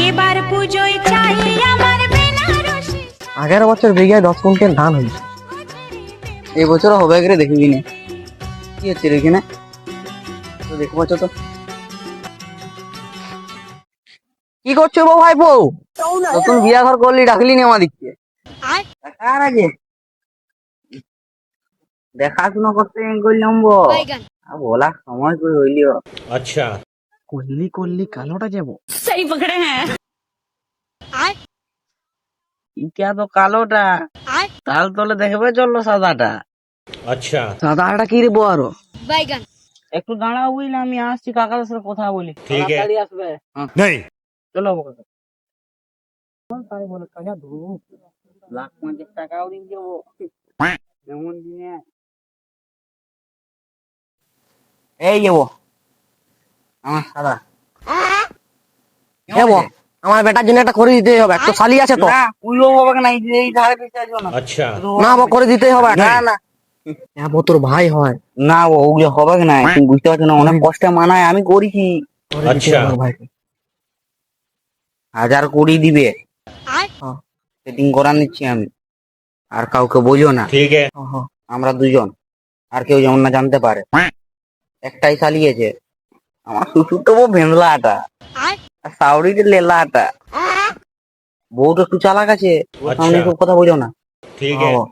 এবার পুজোয় চাই আমার বেনারসি। 11 বছর বিঘায় 10 কুইন্টাল ধান হয়েছে। এই বছর হবে করে দেখবি না কি হচ্ছে রে এখানে, তো দেখো পাচ্ছ তো কি করছো বউ ভাই বউ? নতুন বিয়া ঘর করলি ডাকলি নি আমাদিকে কার আগে দেখাশোনা করতে করলাম বলা সময় করে হইলিও। अच्छा করলি করলি কালোটা যাবো। সহি পকড়ে হ্যাঁ। ইটা তো কালোটা, তাল তলে দেখবে চললো সাদাটা। अच्छा সাদাটা কি রে বউ আরো? বাইগান। একটু দাঁড়াও বুঝলে, আমি আসছি কাকাদের সাথে কথা বলি। ঠিক আছে। তাড়াতাড়ি আসবে। नहीं চলো কাকা। তাই বলে কাকা ধরু লাখ 50 টাকাও দিন যাবো এমন দিনে। এই যাবো আমার সাদা হ্যাঁ আমার বেটার জন্য একটা করে দিতে হবে, একটা শালি আছে তো। না উইও বাবা নাই এই ধারে পিছে আসবো না। अच्छा না বউ করে দিতেই হবে। না না হ্যাঁ বউ তোর ভাই হয়। না ওগুলো হবে না, তুমি বুঝতে পারছো না, অনেক কষ্টে মানায় আমি করেছি। করে দিতে আচ্ছা। হবে আমার ভাইকে। 1020 দিবে, হ্যাঁ, সেটিং করা নিচ্ছি আমি, আর কাউকে বলিও না, ठीक है হ্যাঁ, হ্যাঁ। আমরা দুজন, আর কেউ যেমন না জানতে পারে। একটাই চালিয়েছে আমার শ্বশুর তো ভেন্ডলাটা আর সাউরিতে লেলাটা, বউ তো একটু চালাক আছে, ওর সামনে আচ্ছা। খুব কথা বলিও না। ठीक হ্যাঁ, है বউ।